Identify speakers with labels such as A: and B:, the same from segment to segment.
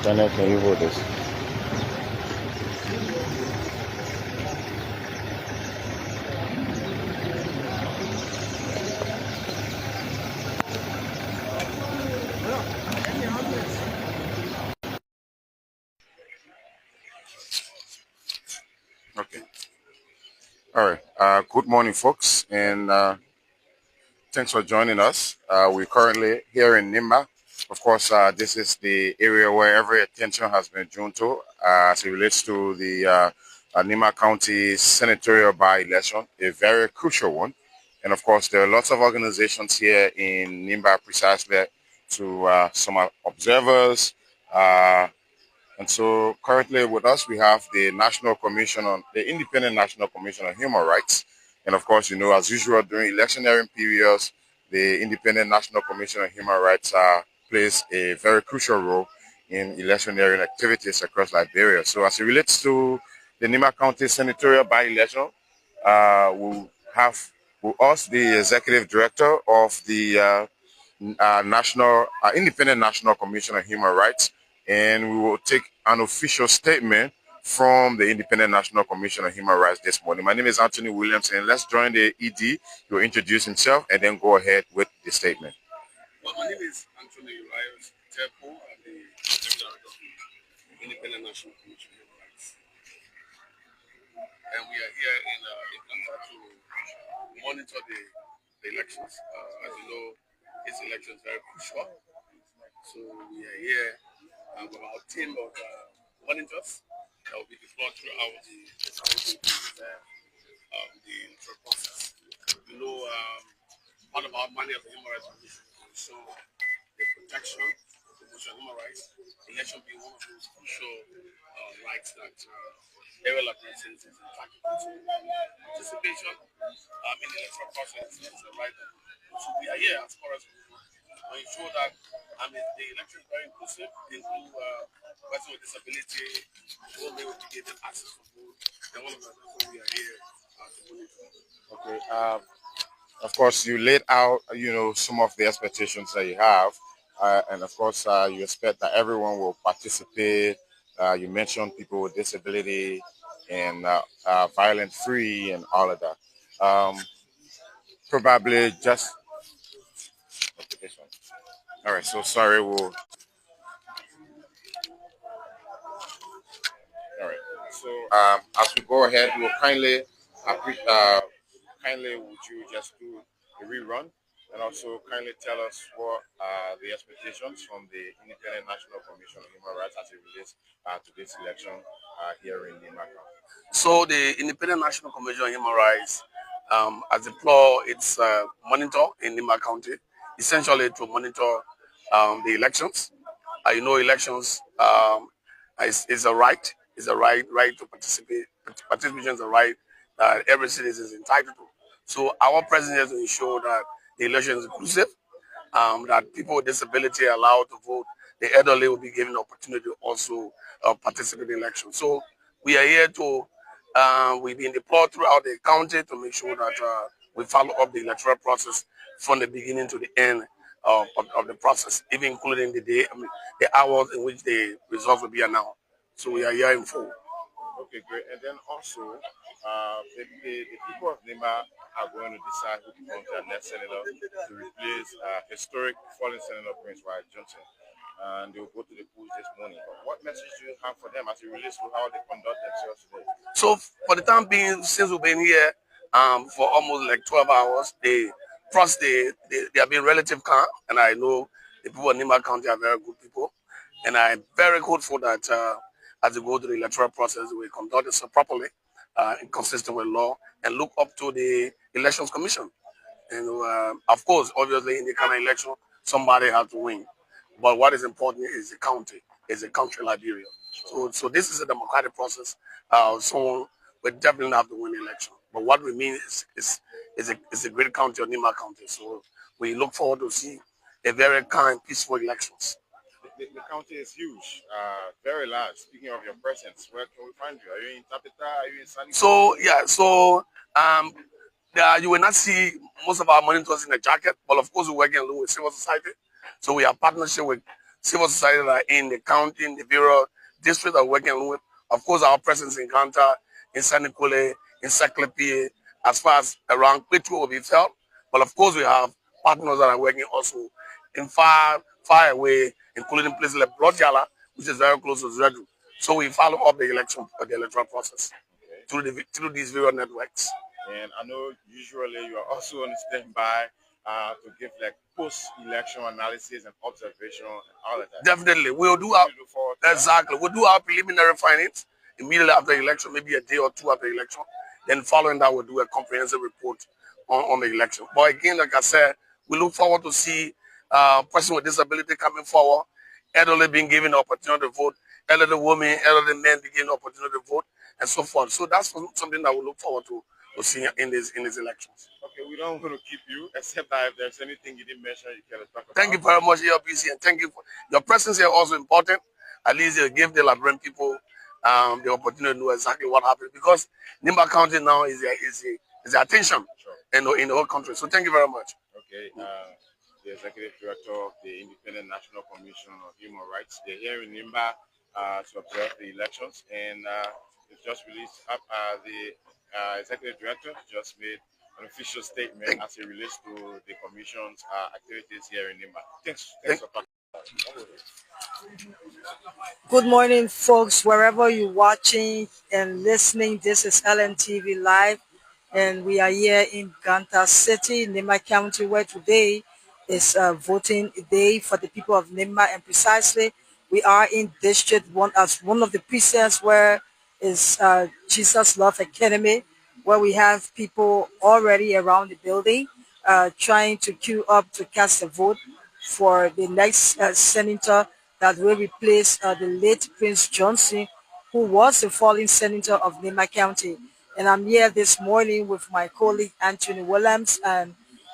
A: Daniel, can you hold this?
B: Okay. All right. Good morning, folks, and thanks for joining us. We're currently here in Nimba. Of course, this is the area where every attention has been drawn to as it relates to the Nimba County senatorial by-election, a very crucial one. And of course, there are lots of organizations here in Nimba precisely to some observers. And so currently with us, we have the Independent National Commission on Human Rights. And of course, as usual, during electioneering periods, the Independent National Commission on Human Rights plays a very crucial role in electioneering activities across Liberia. So as it relates to the Nimba County senatorial by-election, we'll have with us the Executive Director of the Independent National Commission on Human Rights, and we will take an official statement from the Independent National Commission on Human Rights this morning. My name is Anthony Williams, and let's join the ED. He will introduce himself and then go ahead with the statement.
C: Well, my name is Anthony Williams. I'm the Director of the Independent National Commission on Human Rights. And we are here in Ganta to monitor the elections. As you know, this election is very crucial. So we are here with our team of monitors that will be deployed throughout the electoral process. Part of our money of the Human Rights Commission is to ensure the protection of the human rights. Election being one of those crucial rights that every Liberian is entitled to. Participation in the electoral process is a right. So we are here as far as to ensure that the election is very inclusive, include persons with disability, all they will be given access to vote, and all of that. So we are here to monitor.
B: Okay. Of course, you laid out, some of the expectations that you have, and of course, you expect that everyone will participate. You mentioned people with disability and violence-free and all of that. Probably just this one. All right. So sorry. All right. So as we go ahead, we'll kindly would you just do a rerun and also kindly tell us what are the expectations from the Independent National Commission on Human Rights as it relates to this election here in Nimba County.
C: So the Independent National Commission on Human Rights has deployed its monitor in Nimba County, essentially to monitor the elections. Elections is a right. Is a right to participate. Participation is a right that every citizen is entitled to. So our president is to ensure that the election is inclusive, that people with disability are allowed to vote. The elderly will be given the opportunity to also participate in the election. So we are here to, we've been deployed throughout the county to make sure that we follow up the electoral process from the beginning to the end of the process, even including the day, the hours in which the results will be announced. So we are here in full.
B: Okay, great. And then also, the people of Nimba are going to decide who becomes their next senator to replace historic fallen Senator Prince White Johnson. And they'll go to the polls this morning. But what message do you have for them as it relates to how they conduct themselves today?
C: So for the time being, since we've been here for almost like 12 hours, they have been relatively calm, and I know the people in Nimba County are very good people, and I'm very hopeful that as we go through the electoral process, we conduct this properly, consistent with law, and look up to the Elections Commission. And of course, obviously, in the kind of election, somebody has to win. But what is important is the county, is the country Liberia. So this is a democratic process. Someone will definitely have to win the election. But what we mean is a great county of Nima County. So we look forward to see a very kind, peaceful elections.
B: The county is huge, very large. Speaking of your presence, where can we find you? Are you in Tapita? Are you in Sunny?
C: You will not see most of our monitors in a jacket, but of course we're working along with civil society. So we have partnership with civil society that are in the county, in the bureau, district that we're working along with. Of course, our presence in Ganta, in Sanikule, in Saklepi, as far as around Kwitu will be felt. But of course, we have partners that are working also in far away, including places like Blodjala, which is very close to Zedu. So we follow up the electoral process through these various networks.
B: And I know usually you are also on standby to give like post-election analysis and observation and all of that.
C: Definitely, we'll do we'll do our preliminary findings immediately after the election, maybe a day or two after the election. Then following that, we'll do a comprehensive report on the election. But again, like I said, we look forward to see person with disability coming forward, elderly being given the opportunity to vote, elderly women, elderly men being given the opportunity to vote, and so forth. So that's something that we look forward to see in these elections.
B: Okay, we don't want to keep you, except that if there's anything you didn't mention, you can talk about.
C: Thank you very much, ELBC, and thank you for your presence here. Also important. At least you give the Liberian people the opportunity to know exactly what happened, because Nimba County now is the attention in the whole country. So thank you very much.
B: Okay, the Executive Director of the Independent National Commission of Human Rights, they're here in Nimba to observe the elections, and it's just released up the Executive Director just made an official statement as it relates to the Commission's activities here in Nimba. Thanks for talking.
D: Good morning, folks, wherever you're watching and listening. This is LNTV Live, and we are here in Ganta City, Nimba County, where today is voting day for the people of Nimba, and precisely we are in District 1 as one of the precincts where is Jesus Love Academy, where we have people already around the building trying to queue up to cast a vote for the next senator that will replace the late Prince Johnson, who was the fallen senator of Nimba County. And I'm here this morning with my colleague Anthony Williams and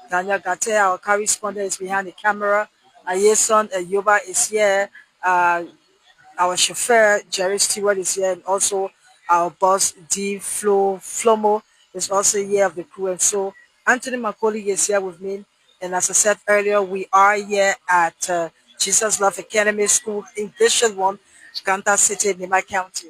D: Daniel Gate, our correspondent, is behind the camera. Ayeson Yoba is here. Our chauffeur Jerry Stewart is here, and also our boss D Flomo is also here of the crew. And so Anthony, my colleague, is here with me. And as I said earlier, we are here at Jesus Love Academy School in District 1, Ganta City, Nimba County.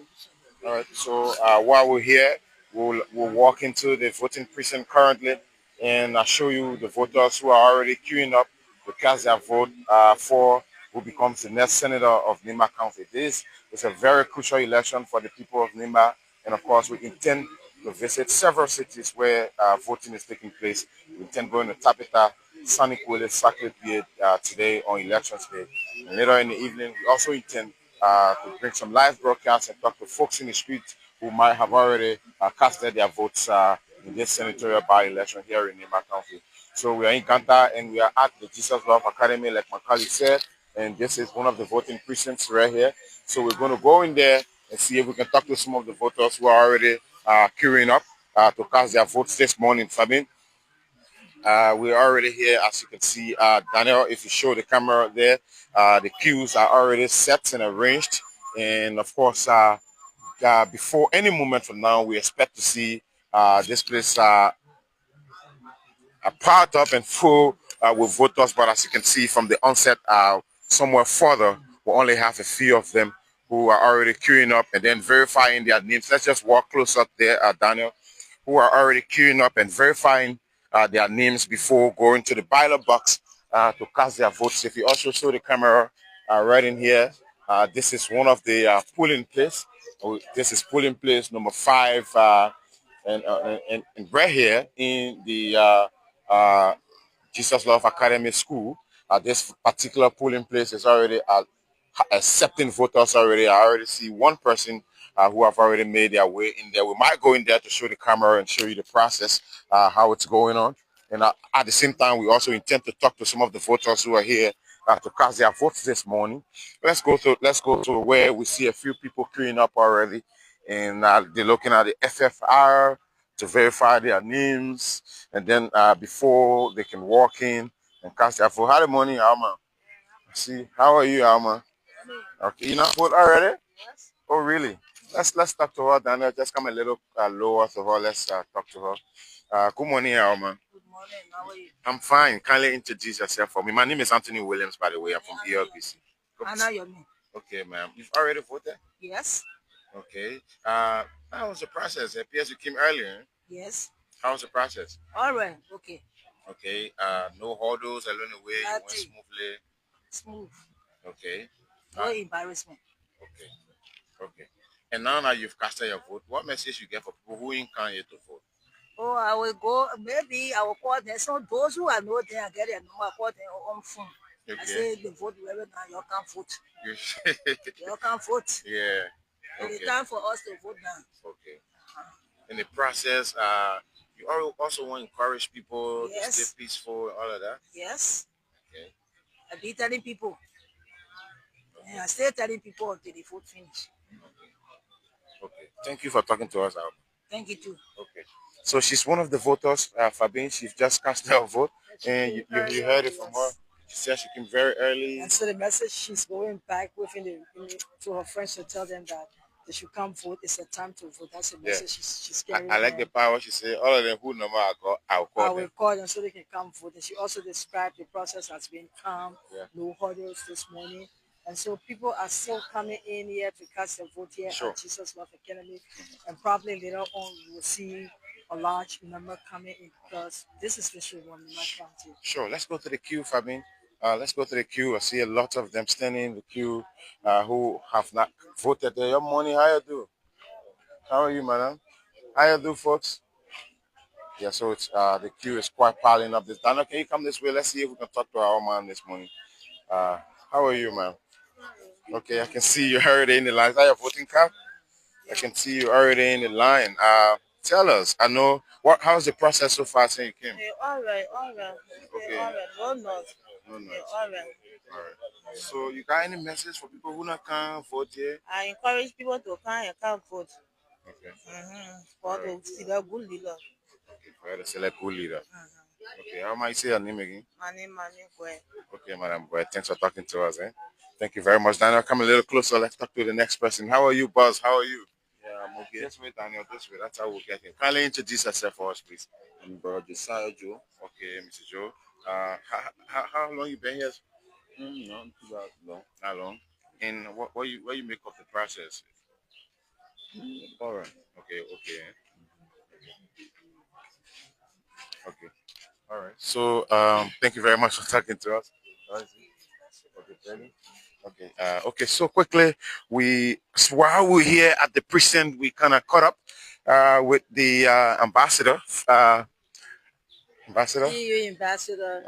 B: All right, so while we're here, we'll walk into the voting precinct currently, and I'll show you the voters who are already queuing up to cast their vote for who becomes the next senator of Nimba County. This is a very crucial election for the people of Nimba, and of course, we intend to visit several cities where voting is taking place. We intend going to Tapita, Sanikwele, Saklepi today on Elections Day. And later in the evening, we also intend to bring some live broadcasts and talk to folks in the street who might have already casted their votes in this senatorial by-election here in Nimba County. So we are in Ganta, and we are at the Jesus Love Academy, like my colleague said, and this is one of the voting precincts right here. So we're going to go in there and see if we can talk to some of the voters who are already queuing up to cast their votes this morning. Sabine, we're already here, as you can see. Daniel, if you show the camera there, the queues are already set and arranged. And of course, before any moment from now, we expect to see this place piled up and full with voters. But as you can see from the onset, somewhere further, we only have a few of them who are already queuing up and then verifying their names. Let's just walk close up there, Daniel, who are already queuing up and verifying their names before going to the ballot box to cast their votes. If you also show the camera right in here, this is one of the polling place. This is polling place number 5, and right here in the Jesus Love Academy School. This particular polling place is already accepting voters already. I already see one person who have already made their way in there. We might go in there to show the camera and show you the process, how it's going on. And at the same time, we also intend to talk to some of the voters who are here to cast their votes this morning. Let's go to where we see a few people queuing up already, and they're looking at the FFR to verify their names, and then before they can walk in and cast their vote. How the morning, Alma? See, how are you, Alma? Okay, you not vote already? Yes. Oh, really? Let's talk to her, Daniel. Just come a little lower to her. Let's talk to her. Good morning, Alma.
D: Good morning. How are you?
B: I'm fine. Kindly introduce yourself for me. My name is Anthony Williams, by the way. I'm from ELBC.
D: Anna Yomi.
B: Okay, ma'am. You've already voted?
D: Yes.
B: Okay. How was the process? It appears you came earlier.
D: Yes.
B: How was the process?
D: All right. Okay.
B: Okay. No hurdles along the way. You went
D: Nothing.
B: smoothly.
D: Smooth.
B: Okay.
D: No embarrassment.
B: Okay. Okay. And now that you've casted your vote, what message you get for people who ain't come here to vote?
D: Oh, I will go. Maybe I will call them. So those who are not there, get their number, call them on phone.
B: Okay.
D: I say the vote wherever now you can vote.
B: You
D: can vote.
B: Yeah.
D: Okay.
B: Okay.
D: It's time for us to vote now.
B: Okay. In the process, you also want to encourage people to stay peaceful, all of that?
D: Yes.
B: Okay.
D: I be telling people. And I stay telling people until the vote finish.
B: Okay. Thank you for talking to us, Alma.
D: Thank you too.
B: Okay. So she's one of the voters, Fabian. She's just cast her vote, and you heard it from her. She said she came very early.
D: And so the message she's going back to her friends to tell them that they should come vote. It's a time to vote. That's the message she's carrying.
B: I like the power. She said, all of them who number I'll call
D: I
B: them.
D: will call them so they can come vote. And she also described the process as being calm, no hurdles this morning. And so people are still coming in here to cast their vote here at Jesus Love Academy. And probably later on we will see a large number coming in because this is District 1 in my county.
B: Sure, let's go to the queue, Fabian. Let's go to the queue. I see a lot of them standing in the queue who have not voted. Your morning, how you do? How are you, madam? How you do, folks? Yeah, so it's the queue is quite piling up. This Dana, can you come this way? Let's see if we can talk to our man this morning. How are you, ma'am? Okay, I can see you already in the line. Is that your voting card? I can see you already in the line. Tell us. I know how's the process so far since you came?
E: All right.
B: Okay.
E: All right. No noise.
B: No noise.
E: All right.
B: All right. So you got any message for people who not can vote here?
E: I encourage people to come and come vote.
B: Okay.
E: For to select a good leader.
B: Okay, for you to select good leader. Okay, how might you say your name again?
E: My name, Gwen.
B: Okay, Madam Gwen. Thanks for talking to us. Thank you very much. Daniel, come a little closer. Let's talk to the next person. How are you, Buzz? How are you?
A: Yeah, I'm okay.
B: This way, Daniel. This way. That's how we'll get in. Kindly introduce yourself for us, please.
A: I'm Brother Josiah Joe.
B: Okay, Mr. Joe. How long you been here?
A: Not too bad, long.
B: Not long. And what you make of the process?
A: All right.
B: Okay. Okay. All right. So thank you very much for talking to us. Okay. Okay. So quickly, while we're here at the precinct, we kind of caught up with the ambassador.
D: EU Ambassador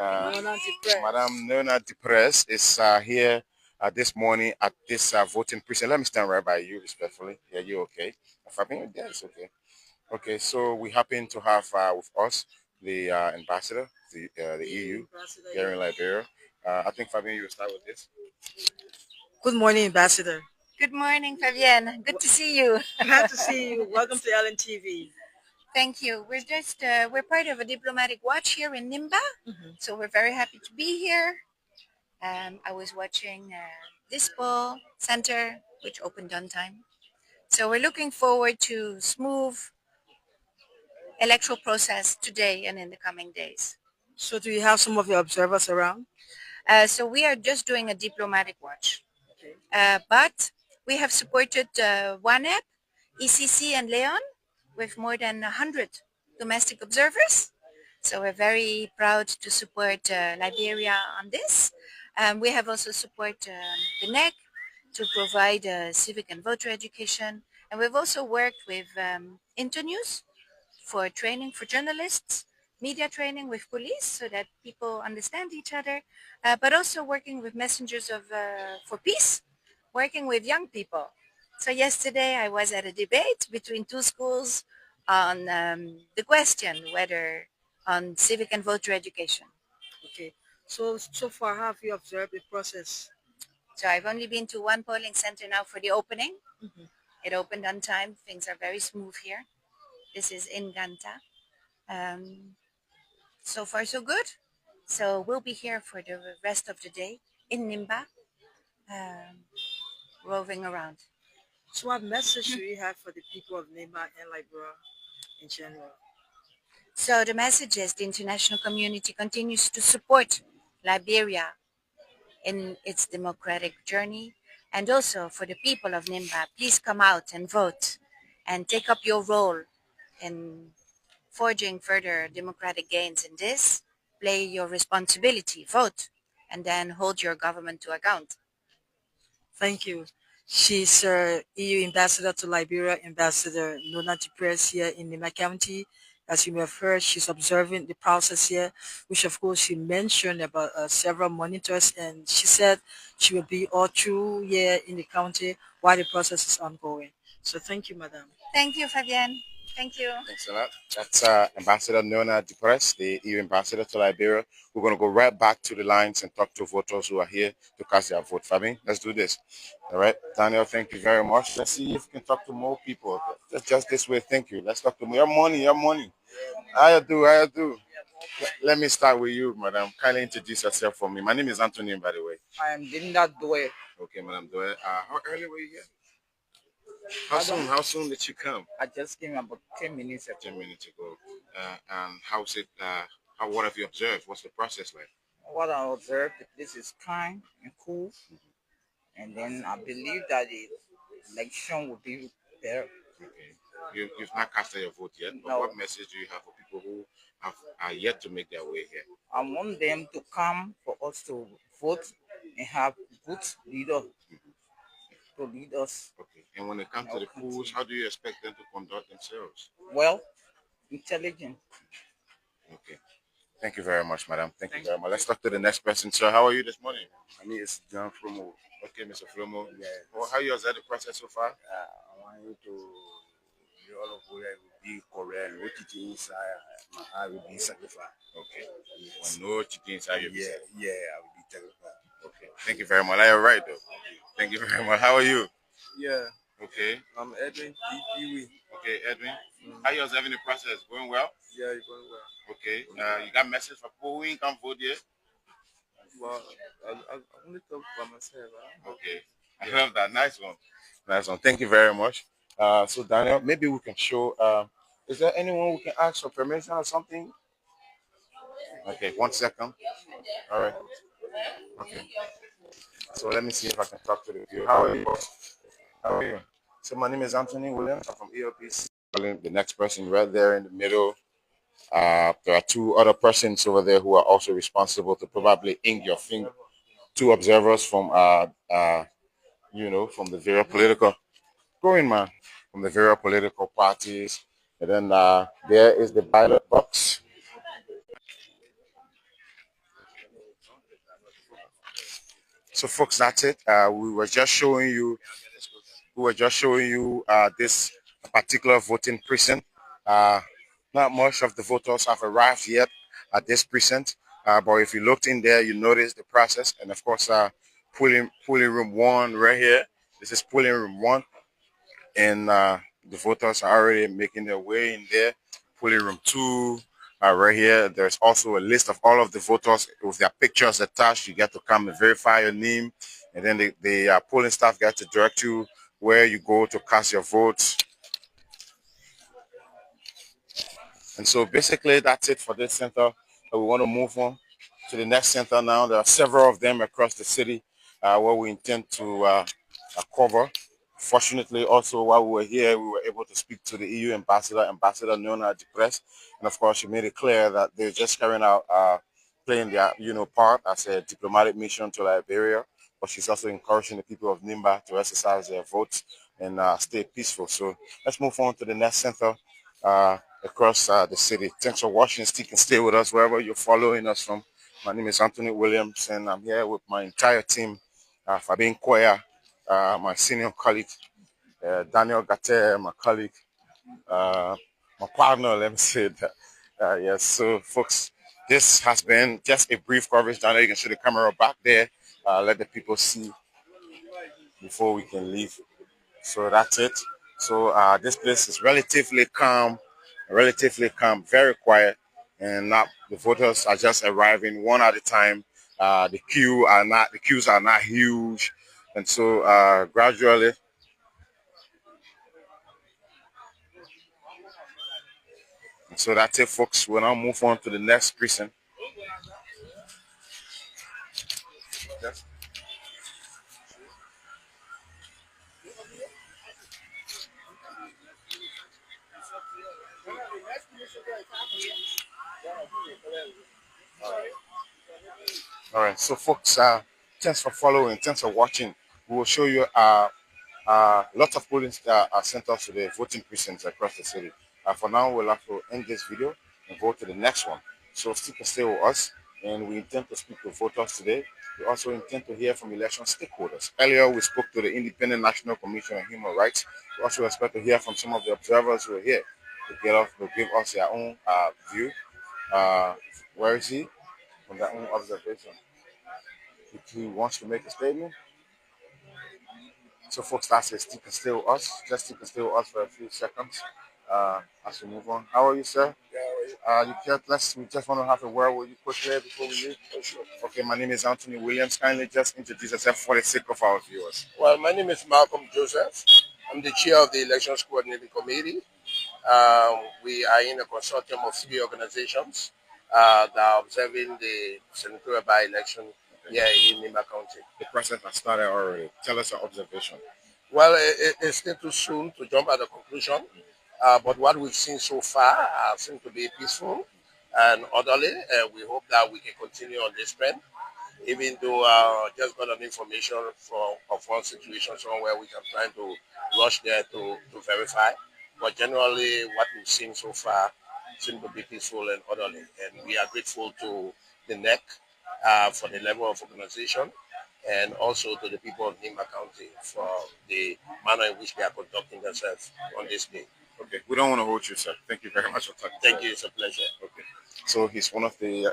B: Madame Nona Depres is here this morning at this voting precinct. Let me stand right by you respectfully. Yeah, you okay? Fabian, yeah, it's okay. Okay, so we happen to have with us the ambassador, the EU here in Liberia. I think Fabian, you will start with this.
D: Good morning, Ambassador.
F: Good morning, Fabienne. Good to see you.
D: Glad to see you. Welcome to LNTV.
F: Thank you. We're part of a diplomatic watch here in Nimba, so we're very happy to be here. I was watching Dispo Center, which opened on time. So we're looking forward to smooth electoral process today and in the coming days.
D: So do you have some of your observers around?
F: So we are just doing a diplomatic watch. But we have supported WANEP, ECC, and Leon with more than 100 domestic observers. So we're very proud to support Liberia on this. We have also supported the NEC to provide civic and voter education. And we've also worked with Internews for training for journalists, media training with police so that people understand each other, but also working with messengers for peace, working with young people So yesterday I was at a debate between two schools on the question whether on civic and voter education.
D: Okay. So far, how have you observed the process?
F: So I've only been to one polling center now for the opening.
D: Mhm.
F: It opened on time. Things are very smooth here. This is in Ganta. So far, so good. So we'll be here for the rest of the day in Nimba, roving around.
D: So what message do you have for the people of Nema and Liberia in general?
F: So the message is the international community continues to support Liberia in its democratic journey. And also for the people of Nimba, please come out and vote and take up your role in forging further democratic gains in this. Play your responsibility, vote, and then hold your government to account.
D: Thank you. She's EU Ambassador to Liberia, Ambassador Nona Press here in Nema County. As you may have heard, she's observing the process here, which of course she mentioned about several monitors, and she said she will be all through here in the county while the process is ongoing. So thank you, Madam.
F: Thank you, Fabienne. Thank you.
B: Thanks a lot. That's Ambassador Nona Depress, the EU Ambassador to Liberia. We're going to go right back to the lines and talk to voters who are here to cast their vote. Fabi, let's do this. All right. Daniel, thank you very much. Let's see if we can talk to more people. Just this way. Thank you. Let's talk to more. Your money, your money. How you do? How you do? Let me start with you, madam. Kindly introduce yourself for me. My name is Anthony, by the way.
G: I am Dinda Dwe.
B: Okay, madam Doe. How early were you here? How soon did you come?
G: I just came about 10 minutes ago.
B: 10 minutes ago. And how's it? What have you observed? What's the process like?
G: What I observed, the place is kind and cool. And then I believe that the election will be better.
B: Okay. You've not casted your vote yet, but
G: No.
B: what message do you have for people who are yet to make their way here?
G: I want them to come for us to vote and have good leaders to lead us.
B: Okay. And when it comes to the polls, how do you expect them to conduct themselves?
G: Well, intelligent.
B: Okay. Thank you very much, madam. Thank you very much. Let's talk to the next person, sir. How are you this morning?
H: My name is John Flomo.
B: Okay, Mr. Flomo.
H: Yeah.
B: Well, how you observe the process so far?
H: I want you to the all of where will be correct. What it is, I will be sacrificed.
B: Okay. Yes. No cheating inside your business.
H: Yeah, I will be sacrificed.
B: Okay. Thank you very much. You're right, though. Thank you very much. How are you?
I: Yeah,
B: Okay.
I: I'm Edwin Pee.
B: Okay, Edwin. How you observing the process? Going well?
I: Yeah, you're going well.
B: Okay. You got message for people who ain't come vote yet?
I: Well, I only talk by myself.
B: Okay. I love that. Nice one. Nice one. Thank you very much. So Daniel, maybe we can show. Is there anyone we can ask for permission or something? Okay, 1 second. All right. Okay. So let me see if I can talk to the viewer. How are you? How are you? So my name is Anthony Williams. I'm from EOPC. The next person right there in the middle. There are two other persons over there who are also responsible to probably ink your finger. Two observers from from the various political from the various political parties. And then there is the ballot box. So folks, that's it. We were just showing you this particular voting precinct. Not much of the voters have arrived yet at this precinct, but if you looked in there, you notice the process. And of course, polling room 1 right here. This is polling room 1, and the voters are already making their way in there. Polling room 2 right here. There's also a list of all of the voters with their pictures attached. You get to come and verify your name, and then the polling staff get to direct you where you go to cast your votes. And so basically that's it for this center. We want to move on to the next center now. There are several of them across the city where we intend to cover. Fortunately, also while we were here, we were able to speak to the EU ambassador, Ambassador Nona Depress, and of course she made it clear that they're just carrying out playing their part as a diplomatic mission to Liberia, but she's also encouraging the people of Nimba to exercise their votes and stay peaceful. So let's move on to the next center across the city. Thanks for watching. Still can stay with us wherever you're following us from. My name is Anthony Williams, and I'm here with my entire team, Fabian Koya, my senior colleague, Daniel Gatte, my colleague, my partner, let me say that. Yes, so folks, this has been just a brief coverage. Daniel, you can see the camera back there. Let the people see before we can leave. So that's it. So this place is relatively calm, very quiet, and not the voters are just arriving one at a time. The queues are not huge, and so gradually. So that's it, folks. We'll now move on to the next precinct. Yes. All right, so folks, thanks for following, thanks for watching. We will show you lots of polling are sent out to the voting precincts across the city. For now, we'll have to end this video and go to the next one. So stick and stay with us, and we intend to speak to voters today. We also intend to hear from election stakeholders. Earlier, we spoke to the Independent National Commission on Human Rights. We also expect to hear from some of the observers who are here to give us their own view. Where is he? From their own observation. If he wants to make a statement. So folks, that's it. Stick and stay with us. Just stick and stay with us for a few seconds as we move on. How are you, sir? You care? We just want to have a word with you quickly before we leave. Sure. Okay, my name is Anthony Williams. Kindly just introduce yourself for the sake of our viewers.
C: Well, my name is Malcolm Joseph. I'm the chair of the Elections Coordinating Committee. We are in a consortium of 3 organizations that are observing the senatorial by-election here in Nima County.
B: The process has started already. Tell us your observation.
C: Well, it's still too soon to jump at a conclusion, but what we've seen so far seems to be peaceful and orderly. We hope that we can continue on this trend, even though just got an information of one situation somewhere which I'm trying to rush there to verify. But generally, what we've seen so far seems to be peaceful and orderly, and we are grateful to the NEC for the level of organization, and also to the people of Nima County for the manner in which they are conducting themselves on this day.
B: Okay, we don't want to hold you, sir. Thank you very much for talking.
C: Thank you, it's a pleasure.
B: Okay, so he's one of the,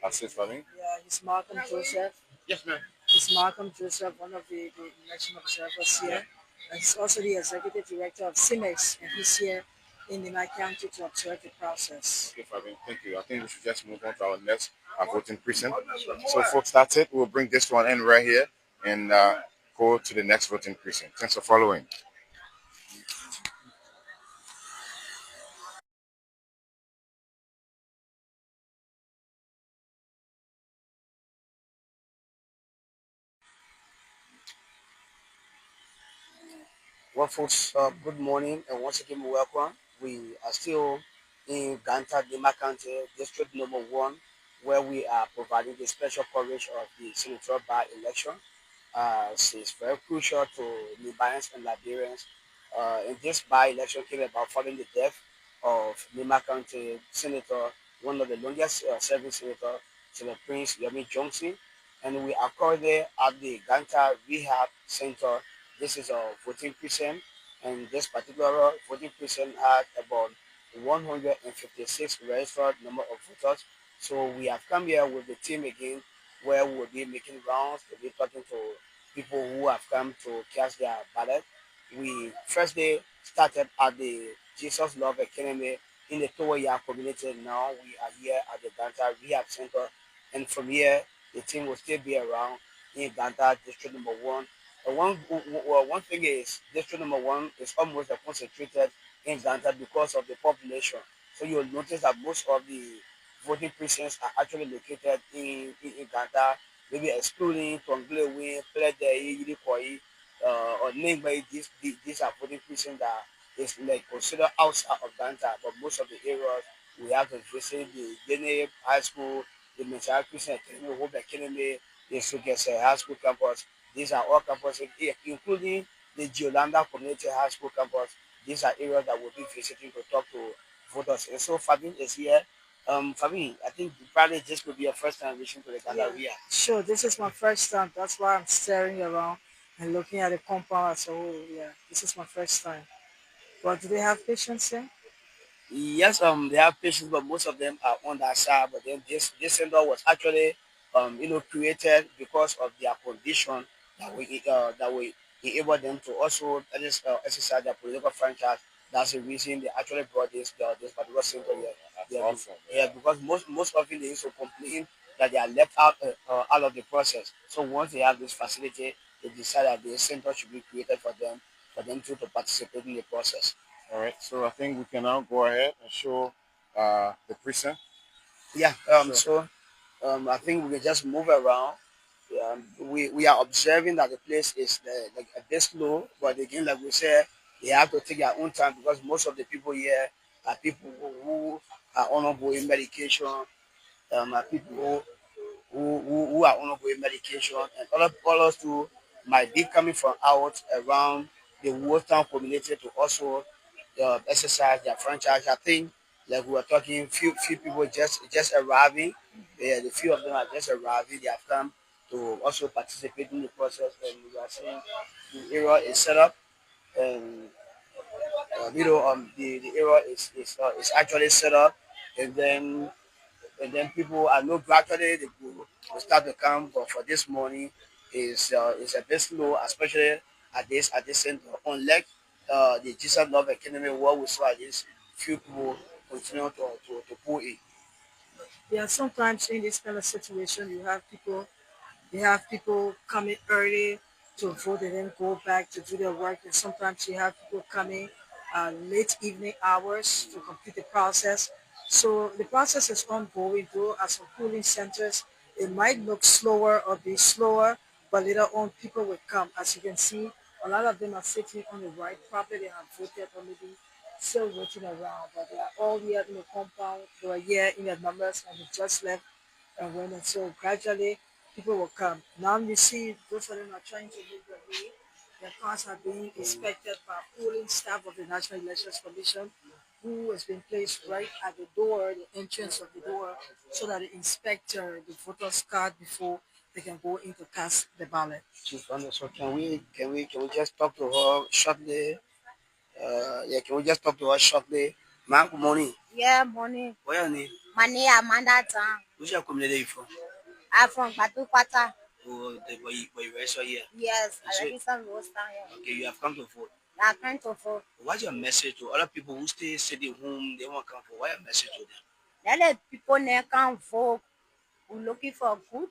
B: assist for me?
D: Yeah, he's Malcolm Joseph.
B: Yes, ma'am.
D: He's Malcolm Joseph, one of the election observers here. And he's also the executive director of CIMEX, and he's here in the County to observe the process.
B: Okay, Fabian, thank you. I think we should just move on to our next voting precinct. So, folks, that's it. We'll bring this one in right here and go to the next voting precinct. Thanks for following.
J: Well, folks, good morning, and once again, welcome. We are still in Ganta County, District Number 1, where we are providing the special coverage of the senatorial by-election. It's very crucial to Liberians and Liberians. And this by-election came about following the death of Nima County Senator, one of the longest serving senators, Senator Prince Yomi Johnson. And we are currently at the Ganta Rehab Center. This is a voting precinct, and this particular voting precinct had about 156 registered number of voters. So we have come here with the team again, where we will be making rounds, we'll be talking to people who have come to cast their ballot. We first day started at the Jesus Love Academy in the Toya community. Now we are here at the Ganta Rehab Center, and from here the team will still be around in Ganta District Number 1. One thing is, District Number 1 is almost concentrated in Ganta because of the population. So you'll notice that most of the voting precincts are actually located in Ganta, maybe excluding Tonglewe, Pledei, Yirikoi, or Ningbai. These are voting precincts that is like considered outside of Ganta, but most of the areas we have to visit the Gene High School, the Messiah Christian Academy, Hope Academy, the Sugese High School campus. These are all campuses, including the Giolanda Community High School campus. These are areas that we'll be visiting to talk to voters. And so Fabin is here. Fabin, I think probably this could be your first time reaching to the Ganta Rehab.
D: Sure, this is my first time. That's why I'm staring around. and looking at the compound. I said, oh yeah, this is my first time. But do they have patients here?
J: Yes, they have patients, but most of them are on that side. But then this center was actually, created because of their condition that we enable them to also exercise their political franchise. That's the reason they actually brought this particular center here.
B: That's
J: Yeah,
B: awesome.
J: yeah, because most often they used to complain that they are left out of the process. So once they have this facility, they decide that the center should be created for them to participate in the process.
B: All right. So I think we can now go ahead and show the precinct.
J: Yeah.
B: Sure.
J: I think we can just move around. We are observing that the place is like a bit slow, but again, like we said, they have to take their own time because most of the people here are people who are on ongoing medication, are people who are on ongoing medication, and others too might be coming from out around the Town community to also exercise their franchise. I think, like we were talking, few people just arriving. Yeah, the few of them are just arriving. They have come to also participate in the process, and we are seeing the area is set up, and the area is actually set up, and then people I know gradually they will start to come, but for this morning is a bit slow, especially at this center. Unlike the Jesus Love Academy, where we saw at least few people continue to pull in.
D: Yeah, sometimes in this kind of situation, you have people coming early to vote and then go back to do their work. And sometimes you have people coming late evening hours to complete the process. So the process is ongoing, though, at some polling centers. It might look slower or be slower, but later on people will come. As you can see, a lot of them are sitting on the right, probably they have voted or maybe still waiting around, but they are all here in the compound. They were here in the numbers and they just left and went. And so gradually people will come. Now you see those of them are trying to make their way. Their cars are being inspected by polling staff of the National Elections Commission, who has been placed right at the door, the entrance of the door, so that they inspect the voter's card before they can go in to cast the ballot.
J: Chief Wonder, so can we just talk to her shortly? Yeah, can we just talk to her shortly? Ma'am, good morning.
E: Yeah, morning.
J: What's your name?
E: My name is Amanda Tan.
J: Which your community you from?
E: I'm from Batukwata.
J: Oh, but you register here.
E: Yes, I
J: So,
E: register roster here.
J: okay, you have come to vote.
E: I can't vote.
J: What's your message to other people who stay sitting home? They won't come for. What's your message to them?
E: Let the people there can't vote. We're looking for a good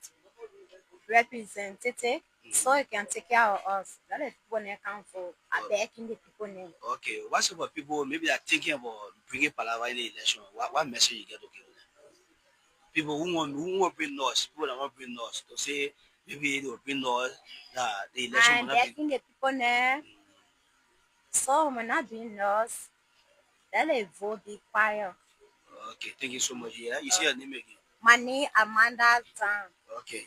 E: representative so you can take care of us. Let the people there can't vote. I'm begging the people there.
J: Okay, what's about people maybe they're thinking about bringing Palava in the election? What message you get to give them? People who want bring us, people that want bring us to say maybe they will bring us that the election will
E: I'm
J: not be.
E: begging the people there so we're not being lost. Let the vote be quiet.
J: Okay, thank you so much. Yeah, you see your name again.
E: My name is Amanda Tan.
J: Okay,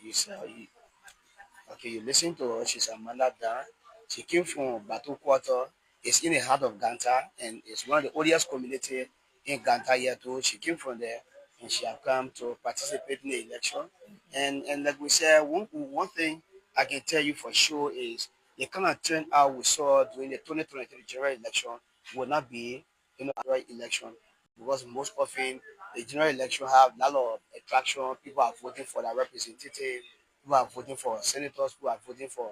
J: okay, you listen to her. She's Amanda Dan. She came from Batu Quarter. It's in the heart of Ganta, and it's one of the oldest community in Ganta here too. She came from there, and she have come to participate in the election. And like we said, one thing I can tell you for sure is the kind of turnout we saw during the 2023 general election will not be, a general election, because most often the general election have a lot of attraction. People are voting for their representative, who are voting for senators, who are voting for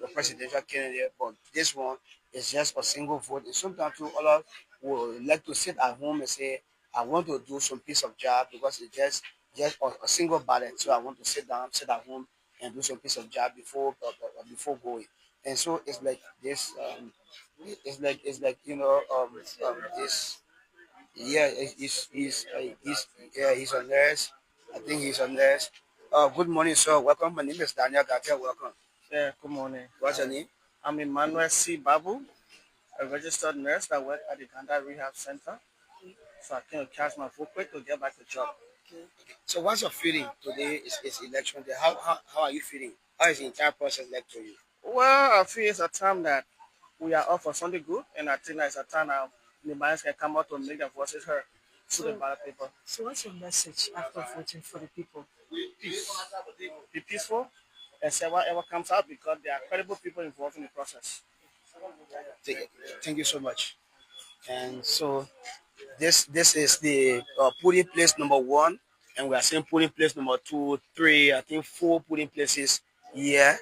J: a presidential candidate. But this one is just a single vote. And sometimes too, others would like to sit at home and say, I want to do some piece of job because it's just a single ballot. So I want to sit down, sit at home and do some piece of job before going. And so it's like this. It's like this. Yeah, he's a nurse. I think he's a nurse. Good morning, sir. Welcome. My name is Daniel Ganta. Welcome.
K: Yeah, good morning.
J: What's your name?
K: I'm Emmanuel C. Babu, a registered nurse that works at the Ganta Rehab Center. So I came to catch my vote quick to get back to job.
J: Okay. So what's your feeling today? Is election day. How are you feeling? How is the entire process like to you?
K: Well, I feel it's a time that we are off for Sunday good, and I think that it's a time that the Liberians can come out to make their voices heard through the ballot paper.
D: So what's your message after voting for the people?
K: Peace. Be peaceful. and say whatever comes out because there are credible people involved in the process.
J: Thank you so much. And so this is the polling place number 1, and we are saying polling place number 2, 3, I think 4 polling places here,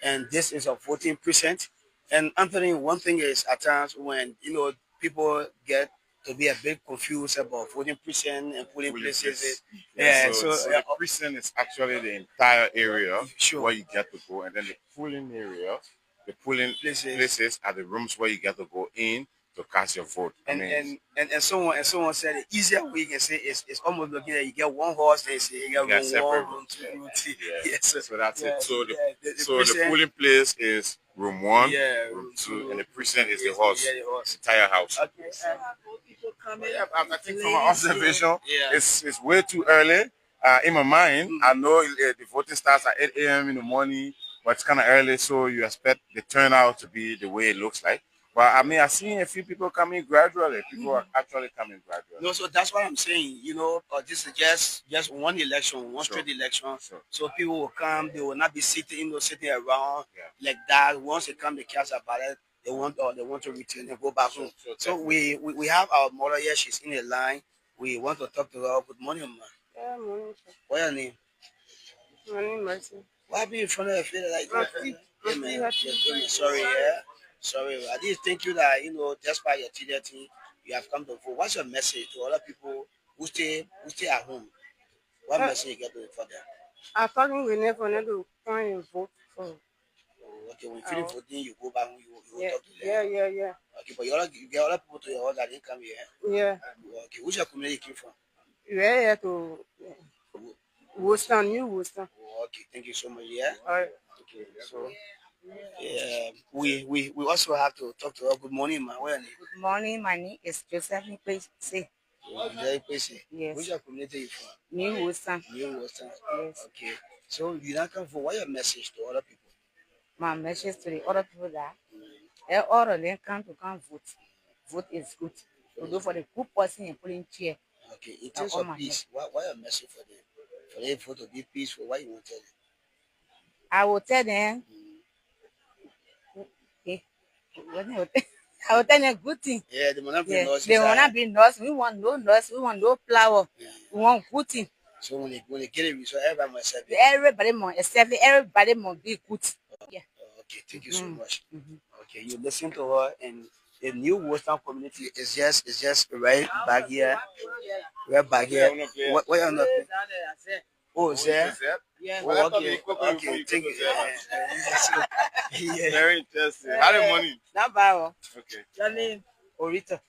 J: and this is a voting precinct. And Anthony, one thing is at times when people get to be a bit confused about voting precinct and polling places.
B: Yeah, so the precinct is actually the entire area where you get to go, and then the polling area, the polling places are the rooms where you get to go in to cast your vote.
J: And someone said the easier way you can say is almost looking at you get one horse, they say you get room 1, room 2, room 3.
B: So that's it. So the polling place is room 1, room 2, and the precinct is the horse, entire house.
J: Okay.
B: I think from my observation, it's way too early. In my mind, I know the voting starts at 8 a.m. in the morning, but it's kind of early, so you expect the turnout to be the way it looks like. But I mean, I've seen a few people coming gradually. People are actually coming gradually.
J: No, so that's what I'm saying. This is just one election, one straight election. So people will come. They will not be sitting around like that. Once they come, they cast a ballot. They want to return and go back home. So we have our mother here. She's in the line. We want to talk to her. Good morning, ma.
L: Yeah, morning.
J: What's your name?
L: My name is Mercy.
J: Why be in front of the field like that? Sorry, yeah. Sorry, I didn't think you that just by your TDR team, you have come to vote. What's your message to other people who stay at home? What message you get for them?
L: I'm talking with them for them to come and vote for.
J: Okay, when you finish voting, you go back home. You talk to them.
L: Yeah.
J: Okay, but you get other people to your house that didn't come here.
L: Yeah.
J: Okay, which your community came from?
L: We're here to Worcester, New Worcester.
J: Okay, thank you so much. Yeah.
L: All right.
J: Okay, so. Yeah, we also have to talk to her. Good morning, ma. Where are you?
M: Good morning. My name is Josephine Pese.
J: Yes. Which community you from?
M: New Worcester.
J: New Worcester.
M: Yes.
J: Okay. So you not come for what your message to other people?
M: My message to the other people that all of them come vote. Vote is good. To do for the good person and put in chair.
J: Okay. In terms of peace, what your message for them? For them vote to be peaceful, what you want to tell them?
M: I will tell them. I will tell them good thing.
J: Yeah, they will not be lost.
M: They will not be lost. We want no loss. We want no flower. Yeah. We want good thing.
J: So when they get it, so everybody must accept it.
M: Everybody must accept it. Everybody must be good. Yeah.
J: Okay, thank you so much. Okay, you listen to her, and the New Western community is just right back here. Right back here. What are you not? Oh, is there?
L: Yeah.
J: Oh, okay, thank you.
B: Yeah. Very interesting. How the money?
L: Not bad.
B: Okay.
L: Your name?
J: Orita.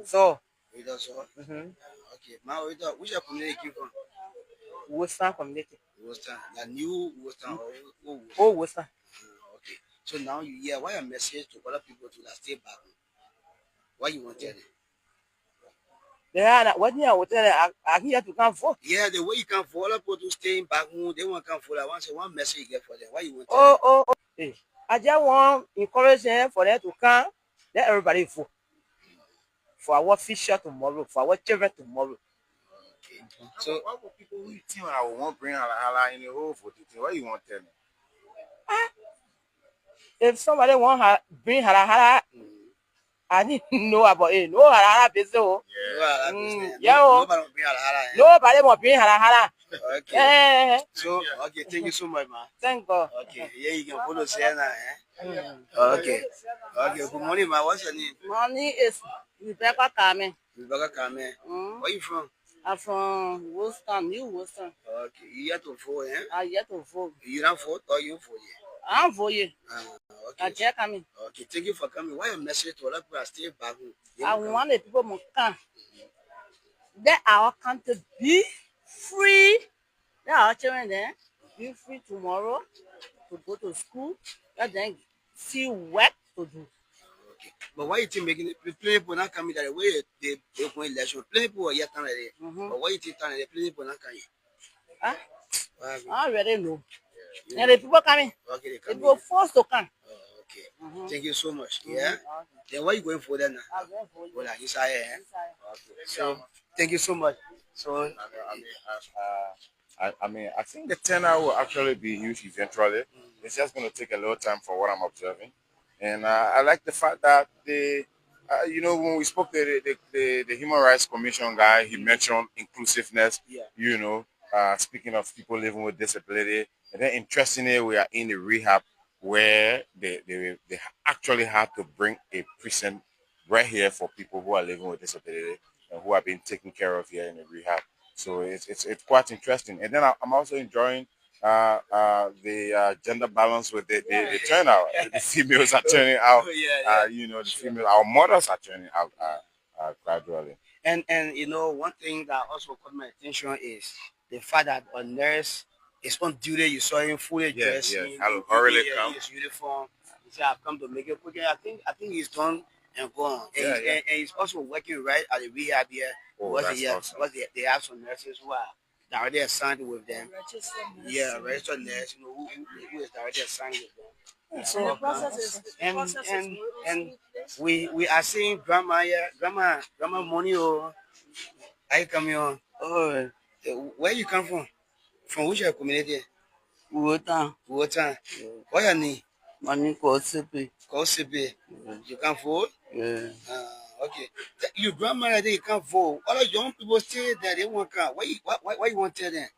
L: So.
J: Orita, so. Okay. Ma Orita, which community you from?
L: Worcester community.
J: Worcester. The New Worcester.
L: Oh, Worcester.
J: Okay. So now you hear what your message to other people to stay back home? What you want to tell them?
L: What do you tell them? I'm here to come vote.
J: Yeah, the way you can vote, other people to stay back home, they want to come vote. I want to say one message you get for them. What you want to tell them?
L: Hey. I just want to encourage them for them to come. Let everybody vote. For our future tomorrow, for our children tomorrow.
B: Okay. So what will people who think I won't bring hala in the whole voting? What you want to tell them?
L: If somebody want to bring hala, I need to know about it. No hala business.
J: Nobody bring hala.
L: Nobody want to bring hala.
J: Okay. So okay, thank you so much, man.
L: Thank God.
J: Okay, yeah, you can follow Sienna, Okay. Okay, good morning, man. What's your name?
L: My name is Rebecca Carmen.
J: Rebecca Carmen. Where you from?
L: I'm from Worcester, New Worcester.
J: Okay, you yet to vote, eh?
L: I yet to vote.
J: You don't vote or you vote?
L: I'm voting.
J: Okay.
L: I just coming.
J: Okay, thank you for coming. What your message to other people that stay back home?
L: I want the people to come. Let our country be free. Let our children then be free tomorrow to go to school. Let them see work to do.
J: Okay. But why you think making it? Plenty people not coming that way they go election. Plenty people are yet coming there. But why you think that plenty people not coming?
L: I already know. And the people coming.
J: Okay, they
L: come. They go forced to come.
J: Okay. Thank you so much. Yeah. Then what are you going for then?
L: I'm going for
J: well, inside. Okay. So thank you so much. So
B: I mean, I think the turnout will actually be huge eventually. It's just going to take a little time for what I'm observing. And I like the fact that when we spoke to the Human Rights Commission guy, he mentioned inclusiveness, speaking of people living with disability. And then interestingly, we are in the rehab where they actually had to bring a precinct right here for people who are living with disability and who are being taken care of here in the rehab. So it's quite interesting. And then I'm also enjoying the gender balance with the turnout. The females are turning out. The female, our mothers are turning out gradually.
J: And one thing that also caught my attention is the fact that a nurse is on duty. You saw him fully dressed in his uniform. He said, "I've come to make it quick." I think he's done and gone. And he's also working right at the rehab here. Because they have some nurses who are directly assigned with them. Registered nurse, who is directly assigned with them. So the process and we are seeing grandma here, grandma money or I come here. Oh, where you come from? From which community? Wotan. What your name? My name called Sipi. You can vote? Yeah. Okay. Your grandma there, you can't vote. All the young people stay there, they won't come. Why you want to tell them?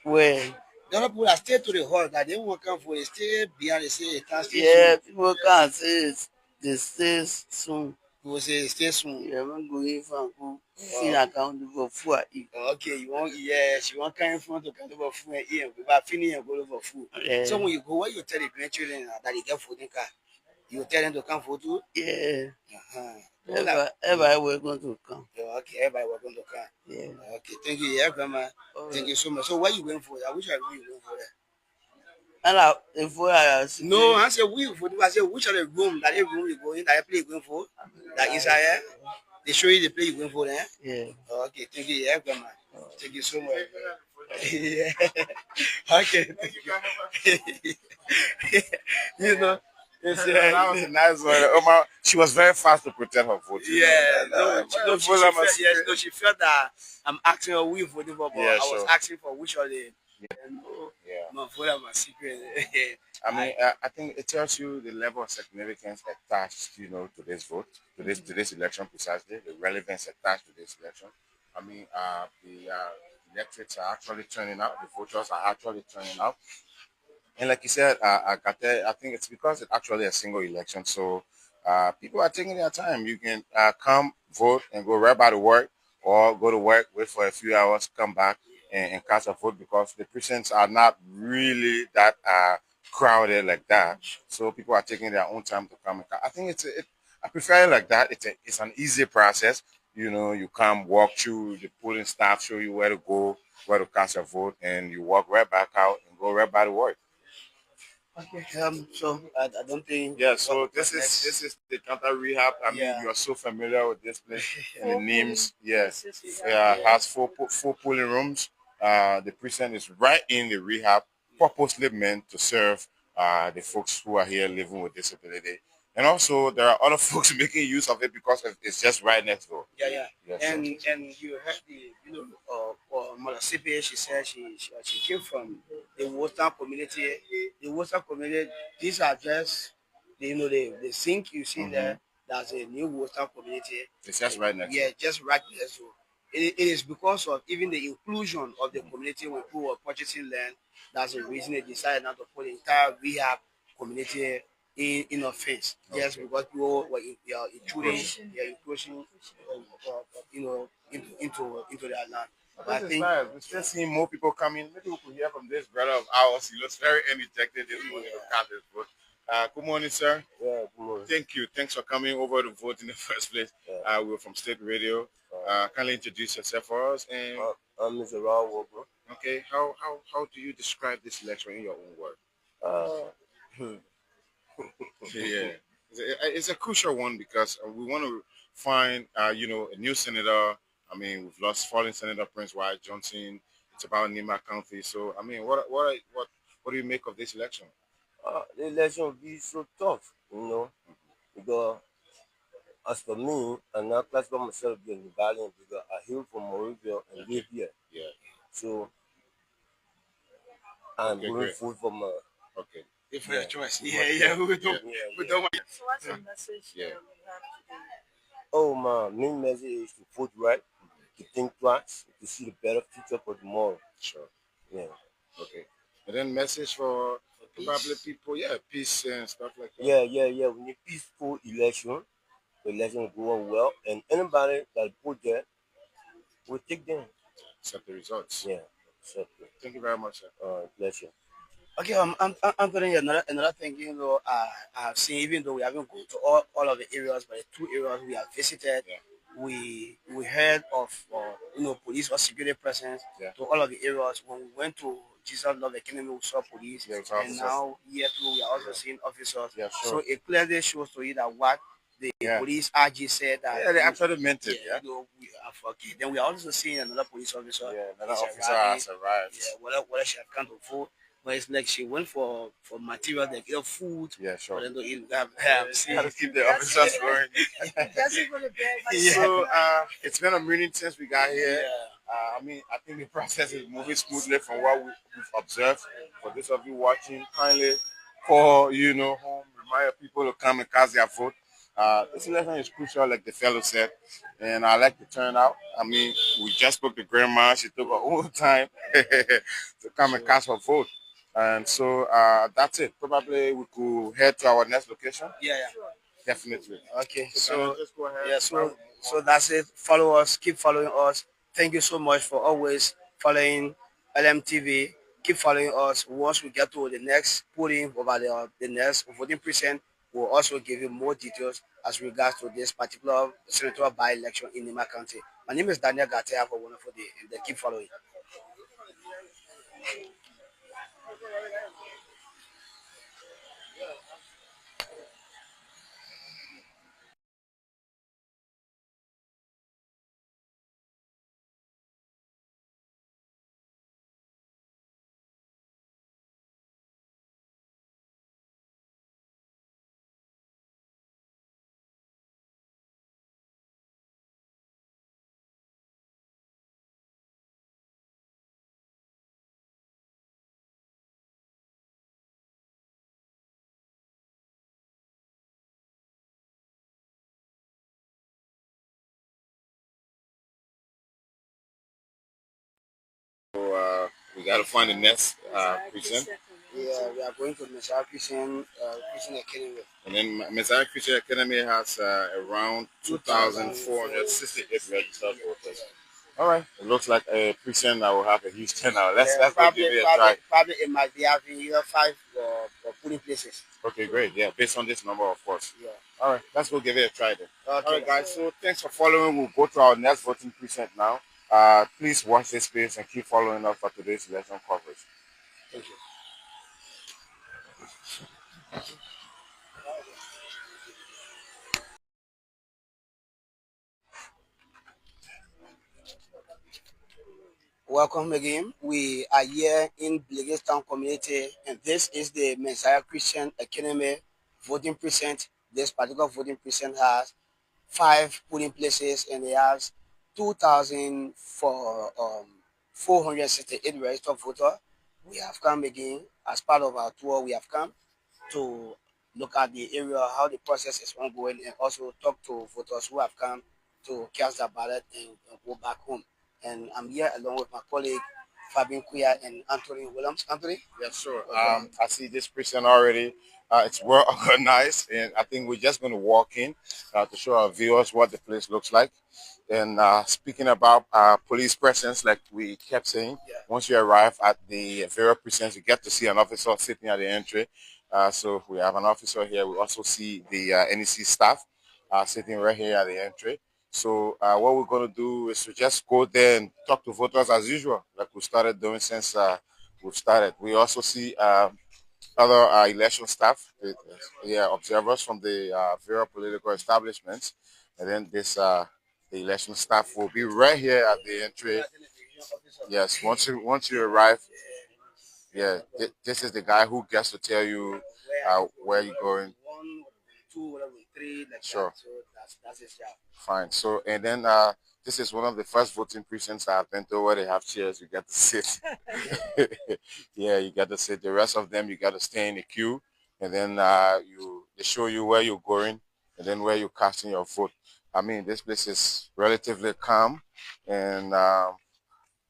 J: Where? The other people that stay to the hall that they won't come for, they stay behind, they say they can't stay soon. People can't say they stay soon. People say they stay soon. Yeah, I'm going for see account for food I eat. Okay, you want she want come in front to come for food and eat, but finish and go for food. Yeah. So when you go, where you tell the grandchildren that they get food in car? You tell them to come for too? Yeah. Everybody was going to come. Okay, everybody was going to come. Yeah. Okay, thank you, grandma. Thank you so much. So what you going for? I wish I knew you going for that. No, I said we for. I said which are the room that room you go in that play you going for? That inside here? They show you the play you going for there? Yeah. Okay, thank you, grandma. Thank you so much. Yeah. Okay, thank you.
B: That was a nice one. She was very fast to protect her vote.
J: She felt that I'm asking her we voting for, but I was asking for which are the. My vote, my secret.
B: I mean, I think it tells you the level of significance attached, to this vote, to this election precisely, the relevance attached to this election. I mean, the electorates are actually turning out, the voters are actually turning out. And like you said, I think it's because it's actually a single election. So people are taking their time. You can come, vote, and go right by to work, or go to work, wait for a few hours, come back, and cast a vote because the precincts are not really that crowded like that. So people are taking their own time to come. I think I prefer it like that. It's an easy process. You come, walk through, the polling staff show you where to go, where to cast your vote, and you walk right back out and go right by to work.
J: Okay. So I don't think.
B: Yeah. So this is the Ganta Rehab. I mean, you are so familiar with this place and the names. Yes. Has four polling rooms. The precinct is right in the rehab, purposely meant to serve the folks who are here living with disability. And also, there are other folks making use of it because it's just right next door.
J: Yeah. And you heard Mother Sipi, she said she came from the Western community. The Western community, these are just the sink you see there. That's a new Western community.
B: It's just right next.
J: Yeah, just right next door. It is because of even the inclusion of the community when people were purchasing land. That's the reason they decided not to put the entire rehab community in offense. Yes, because people were intruding, into their land.
B: But I think we're still seeing more people coming. Maybe we could hear from this brother of ours. He looks very energetic this morning to cast his vote. Good morning, sir.
N: Yeah, good morning.
B: Thank you. Thanks for coming over to vote in the first place. We're from State Radio. Kindly introduce yourself for us. And
N: I'm Mr. Raul Walker.
B: Okay, how do you describe this election in your own words? Yeah, it's a crucial one because we want to find a new senator. I mean, we've lost fallen Senator Prince White Johnson. It's about Nima County. So I mean, what do you make of this election?
N: The election will be so tough, because as for me, I'm not classify myself being Liberian because I hail from Harrisville and live here.
B: Yeah.
N: So I'm
B: Okay,
N: going
B: great.
N: to vote for my.
B: Okay.
C: If for your choice.
B: Yeah,
C: Yeah,
B: yeah,
C: we don't, we don't want.
D: So what's the message
B: Yeah.
D: we have today?
N: Oh, my main message is to vote right, to think twice, to see the better future for tomorrow.
B: Sure.
N: Yeah.
B: Okay. And then message for probably people, yeah, peace and stuff like that.
N: Yeah. We need peaceful election. The election will go on well, and anybody that vote there, will take them.
B: Accept the results.
N: Yeah. Accept it.
B: Thank you very much, sir.
N: Pleasure.
J: Okay, I'm putting you another thing. You know, I have seen, even though we haven't gone to all of the areas, but the two areas we have visited, we heard of police or security presence to all of the areas. When we went to Jesus Love Academy, we saw police, and now here too we are also seeing officers.
B: Yeah, sure.
J: So it clearly shows to you that what the police RG said that
B: they actually meant it. Yeah.
J: You know, we are okay. Then we are also seeing another police officer.
B: Yeah, another
J: He's
B: officer
J: arriving.
B: has arrived.
J: Yeah, whether she have come to vote. But it's like she went for material like food.
B: Yeah, sure.
J: For them to eat. See,
B: How to keep the officers going.
D: That's even a bad.
B: So it's been a minute since we got here. I mean, I think the process is moving smoothly from what we've observed. For those of you watching, kindly call, home, remind people to come and cast their vote. This election is crucial, like the fellow said, and I like the turnout. I mean, we just spoke to grandma. She took her own time to come and cast her vote. And so that's it. Probably we could head to our next location.
J: Yeah.
B: Definitely.
J: Okay.
B: So just go ahead.
J: Yeah. So that's it. Follow us. Keep following us. Thank you so much for always following LMTV. Keep following us. Once we get to the next polling over the next voting precinct, we'll also give you more details as regards to this particular senatorial by-election in Nima County. My name is Daniel Ganta. Have a wonderful day, and keep following.
B: So we got to find the next precinct.
J: Yeah, we are going to Messiah Christian Academy.
B: And then Messiah Christian Academy has around 2,468 registered voters. All right. It looks like a precinct that will have a huge turnout. Let's go give it a try.
J: Probably it might be having either 5 polling places.
B: Okay, great. Yeah, based on this number, of course.
J: Yeah.
B: All right. Let's go give it a try then.
J: Okay.
B: All right, guys. So thanks for following. We'll go to our next voting precinct now. Please watch this space and keep following us for today's election coverage.
J: Thank you. Welcome again. We are here in Town community, and this is the Messiah Christian Academy voting precinct. This particular voting precinct has 5 polling places, and it has 2,468 registered voters. We have come again as part of our tour. We have come to look at the area, how the process is ongoing, and also talk to voters who have come to cast their ballot and go back home. And I'm here along with my colleague Fabian Kuya and Anthony Williams. Anthony?
B: Yes, sure. I see this precinct already. It's well organized, and I think we're just going to walk in to show our viewers what the place looks like. And speaking about police presence, like we kept saying, once you arrive at the various precincts, you get to see an officer sitting at the entry. So we have an officer here. We also see the NEC staff sitting right here at the entry. So what we're going to do is to just go there and talk to voters as usual, like we started doing since we've started. We also see other election staff, observers from the various political establishments. And then this the election staff will be right here at the entry. Yes, once you arrive, this is the guy who gets to tell you where you're going.
J: 1, 2, 3, like
B: sure.
J: that. So that's his job.
B: Fine. So and then this is one of the first voting precincts I've been to where they have chairs. You get to sit. Yeah, you get to sit. The rest of them, you got to stay in the queue, and then they show you where you're going, and then where you're casting your vote. I mean, this place is relatively calm, and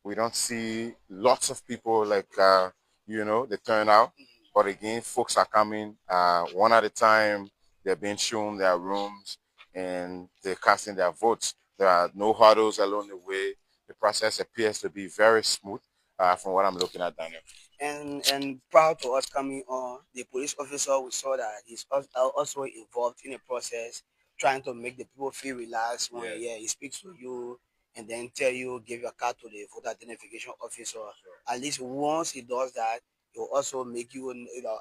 B: we don't see lots of people like they turn out. But again, folks are coming one at a time. They're being shown their rooms, and they're casting their votes. There are no hurdles along the way. The process appears to be very smooth from what I'm looking at, Daniel.
J: And prior to us coming on, the police officer, we saw that he's also involved in the process, trying to make the people feel relaxed when he speaks to you and then tell you, give your card to the voter identification officer. Sure. At least once he does that, it will also make you,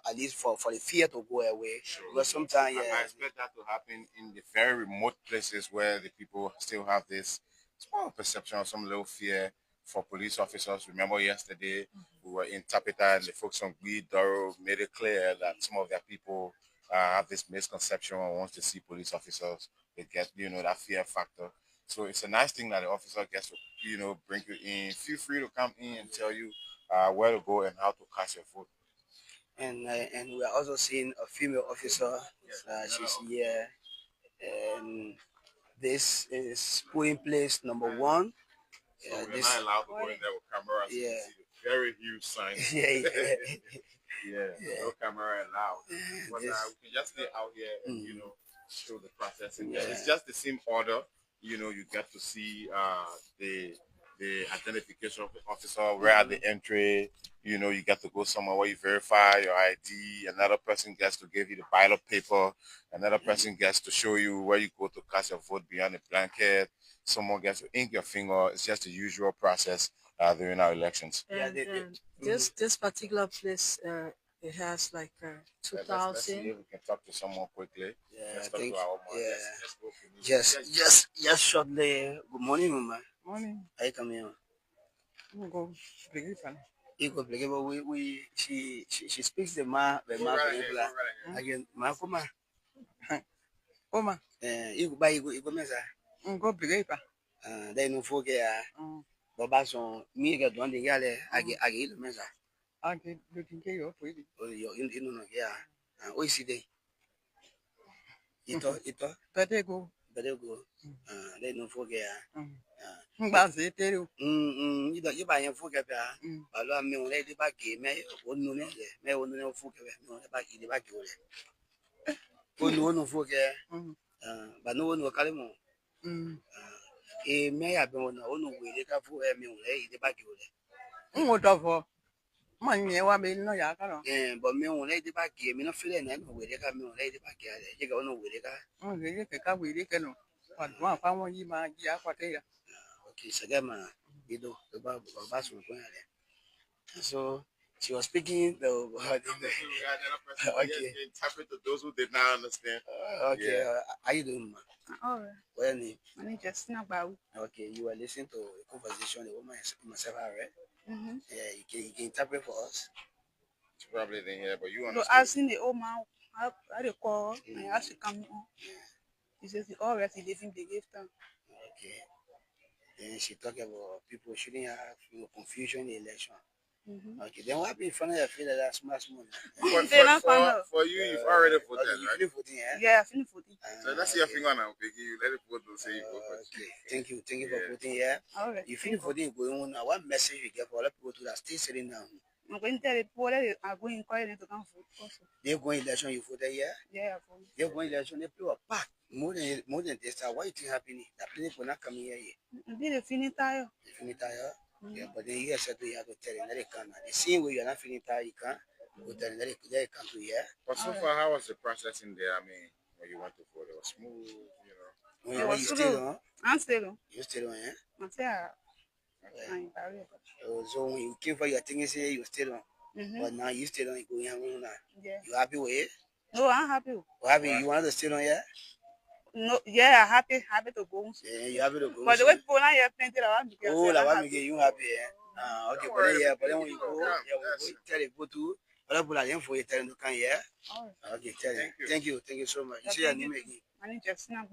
J: at least for the fear to go away. Sure. Because sometimes,
B: I expect that to happen in the very remote places where the people still have this small perception of some little fear for police officers. Remember yesterday, we were in Tapita and the folks from Doro made it clear that some of their people have this misconception and once they see police officers, they get, that fear factor. So it's a nice thing that the officer gets to, bring you in. Feel free to come in and tell you where to go and how to cast your vote.
J: And we are also seeing a female officer. She's here. And this is polling place number 1.
B: So we're not allowed to go in there with cameras. Yeah. You see the very huge sign. No camera allowed. But we can just stay out here and, show the process. And it's just the same order. You get to see the identification of the officer, where at the entry, you get to go somewhere where you verify your ID. Another person gets to give you the ballot paper. Another person gets to show you where you go to cast your vote behind the blanket. Someone gets to ink your finger. It's just the usual process during our elections.
D: And this particular place, it has like 2,000.
B: Let's see if we can talk to someone quickly. Let's talk to our mom. Let's go
J: Just shortly. Good morning, Mama.
O: Morning.
J: How you coming on?
O: I'm going to
J: you go play, but she speaks the ma again. Ma kuma.
O: Kuma.
J: You go mesa.
O: Go play.
J: They no forget ya. Baba son me get one the gale agi lo mesa.
O: Agi looking at you for it.
J: Oh, you no yeah. Oh, see day. Ito.
O: Better go.
J: They no forget ya.
O: Mbase tell
J: you buy a forget ya. Alo me on lady back me onu ne me onu ne forget me on back the back ole. Onu forget. But no one will call him. May have been onu we ka fu me on the back ole.
O: What of man me wa me no ya ka no.
J: But me on lady back me no feel na no we ka me on lady back ya. Je ka onu we ka.
O: We ka we ka no. But one fa won yi ma ji akwate ya.
J: Okay, Sagama, about Bassa. So she was speaking the
B: okay. Interpret to those who did not understand.
J: Okay, how you doing, ma?
O: All right.
J: What's your name?
O: My name is Nabau.
J: Okay, you are listening to a conversation the woman myself, right?
O: Yeah,
J: you can interpret for us.
B: She probably didn't hear, but you
O: understand. So asking the old man how they call, I asked to come on. He says the all rest they think they gave them.
J: Okay. Then she talked about people shouldn't have confusion in the election. Okay, then what happened if I feel that that's much more?
B: For you, you've already voted, right?
J: You voting,
O: yeah, I finished voting.
B: So let's see your finger now, Peggy. You let it vote to say you vote.
J: Okay, thank you for voting, yeah.
O: All right.
J: You finish voting going on now. What message you get for other people that stay sitting down?
O: I'm going to tell the people that are going to come vote also.
J: They're going election, you voted, yeah?
O: Yeah,
J: they're going election, they play a pack. More than this, why you think happening? That people will not come here.
O: They finish tired.
J: Yeah, but then you have to tell them that they can't. The same way you're not feeling tired, you can't. But then they come to here.
B: But so far, how was the process in there? I mean, when you went to vote, it was smooth,
J: When you still on?
O: I'm still on.
J: You still on, yeah?
O: I'm still
J: so when you came for your things here, you still on. But now you still on, you go home now.
O: Yeah.
J: You happy with it?
O: No, I'm happy.
J: Happy? You want to stay on here?
O: No, yeah, happy to go.
J: Yeah, you happy to go.
O: But the way people now you plenty of
J: you happy, yeah. Okay, but then when you go, we tell people to other people are for you tell them to come here. Okay, thank you so much. You say your name again?
O: My name is Justina.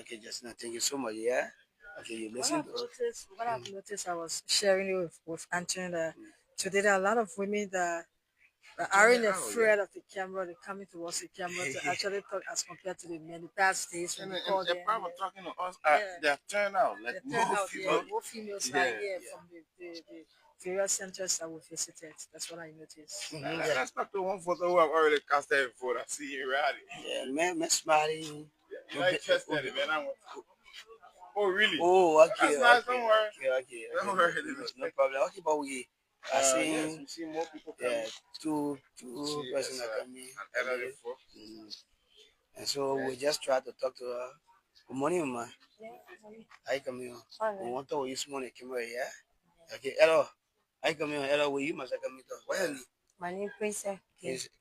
J: Okay, Justina, thank you so much, yeah. Okay, you listen to
D: What I've noticed, I was sharing it with Anthony that today there are a lot of women that aren't afraid of the camera. They're coming towards the camera to actually talk as compared to the men. The past days when
B: And
D: we called them.
B: probably talking to us, they're turned out. Like
D: More females are here from the various centers that we visited. That's what I noticed.
B: Let's talk to one photo who have already casted before. I see you ready.
J: Yeah, man, somebody.
B: You're interested, man. Oh, really?
J: Oh, okay.
B: That's nice. Don't worry.
J: Okay.
B: Don't worry.
J: No problem. Okay, but we are seeing
B: yes, we see more people coming.
J: two persons are coming. And so we just try to talk to her. Good morning, ma. Hi, come here. We want to use money camera, yeah? Okay, hello. Hi, come here. Hello, will you must come here? What is it?
M: My name is Princess.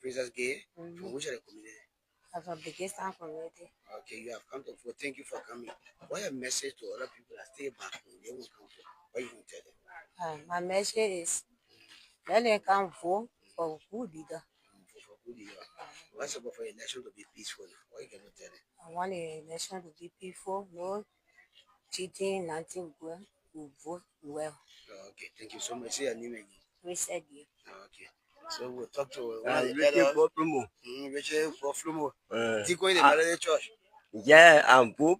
J: Princess Gay. From which are the community?
M: As a biggest time community.
J: Okay, you have come to vote. Thank you for coming. What a message to other people that stay back home? They won't come for. What you going to tell them?
M: My message is let them come vote for good leader.
J: For good leader. What's about for election to be peaceful? What you going to tell them?
M: I want the election to be peaceful. No cheating, nothing good. We vote well.
J: Okay, thank you so much. Say your name again.
M: Princess Gay.
J: Okay. So we'll talk to
N: Richard Buffalo.
J: Richard Buffalo. Do you go in the Methodist church?
N: Yeah, I'm for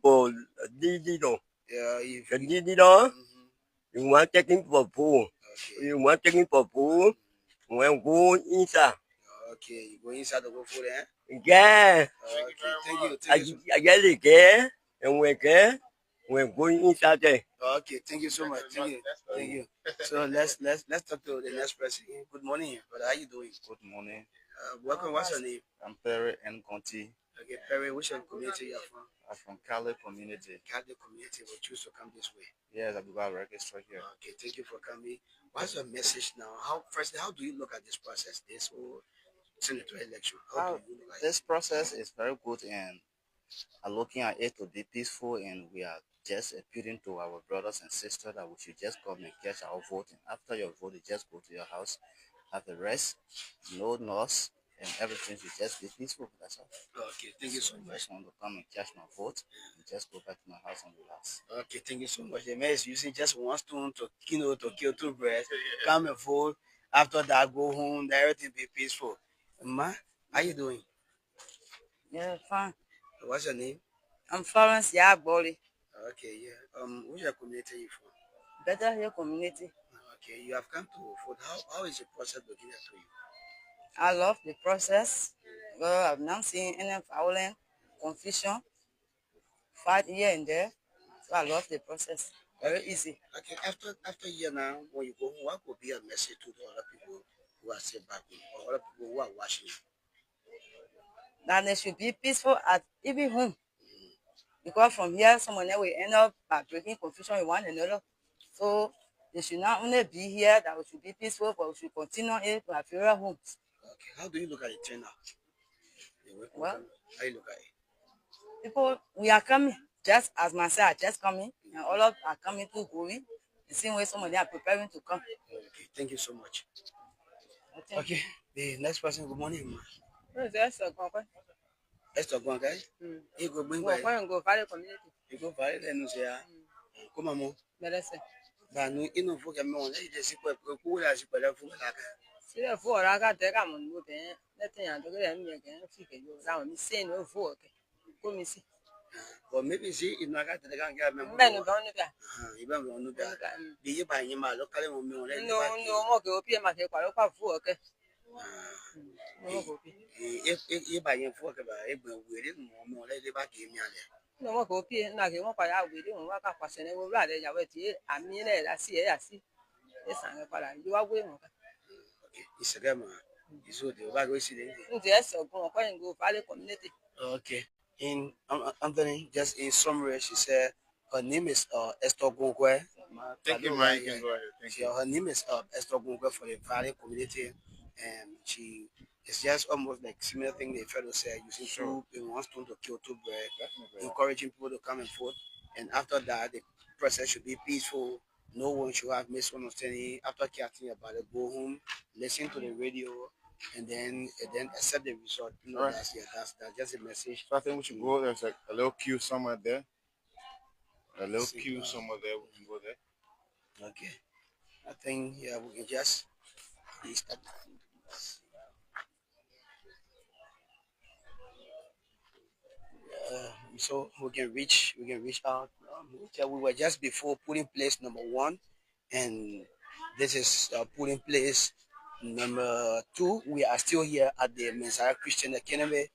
N: Didido.
J: Yeah, if
N: Didido, you want taking for pool. You want taking for pool. When go inside.
J: Okay, you go inside to go for that?
N: Yeah.
J: Okay, thank you.
N: I get it there, and we're going inside there.
J: Okay, thank you so much. Thank you. So let's talk to the next person. Good morning, brother. How you doing?
A: Good morning.
J: Welcome. What's your name?
A: I'm Perry N. Conti.
J: Okay, Perry, which community you are from?
A: I'm from Cali community.
J: Cali community will choose to come this way.
A: Yes, I've got registered here.
J: Okay, thank you for coming. What's your message now? How do you look at this process, this whole senatorial election? How do you look at
A: this process is very good, and I'm looking at it to be peaceful, and we are just appealing to our brothers and sisters that we should just come and catch our vote. And after your vote, you just go to your house, have a rest, no noise, and everything should just be peaceful. That's all.
J: Okay, thank you so much.
A: I just want to come and catch my vote and just go back to my house and relax.
J: Okay, thank you so much. The man is using just one stone to kill two birds. Come and vote. After that, go home. Everything be peaceful. Ma, how you doing?
M: Yeah, fine.
J: What's your name?
M: I'm Florence Yagboli.
J: Okay, yeah. Which community are you from?
M: Better Hill community.
J: Okay, you have come to vote. How is the process beginning to you?
M: I love the process. Well, I've not seen any violence, confusion, fight here and there. So I love the process. Very easy.
J: Okay, after year now, when you go home, what would be a message to the other people who are still back home, or other people who are watching?
M: That they should be peaceful at even home. Because from here, someone will end up by breaking confusion with one another. So they should not only be here, that we should be peaceful, but we should continue it to our various homes.
J: Okay, how do you look at the turnout?
M: Well,
J: how you look at it?
M: People, we are coming, just as myself are just coming, and all of are coming to going, the same way somebody are preparing to come.
J: Okay, thank you so much. Okay, the next person, good morning, ma. Esther Gwan, guys. You go bring by.
O: Go Valley community.
J: You go Valley, then you say, come on, mo. But no, you know, for me, on the secret, who has you better for that?
O: See, for I got the gammon with it. Let me do it again. Figure you down, me saying no for. Go me see.
J: Or maybe see, if I got the gang,
O: men don't know that.
J: Even on the be you by him, local woman.
O: No more go be a matter of work.
J: If you buy him for a we didn't more lady back in me.
O: No more go be not give up. I will work up as an ever rather. I mean, I see. Yes, you are willing.
J: It's a gamma. It's what the bag was sitting.
O: Yes, so go Valley community.
J: Okay. In Anthony, just in summary, she said her name is Esther Gongwe.
B: Thank you, Mike. You can go ahead. Thank you.
J: Her name is Esther Gongwe for the Valley community, and she it's just almost like similar thing the fellow said, using two in one stone to kill two birds, encouraging people to come and vote. And after that, the process should be peaceful. No one should have misunderstanding. After catching about it, go home, listen to the radio, and then accept the result. You know, that's just a message.
B: So I think we should go. There's like a little queue somewhere there. A little queue somewhere there. We can go there.
J: Okay. I think yeah, we can just start. So we can reach out. We were just before putting place number one, and this is putting place number two. We are still here at the Messiah Christian Academy,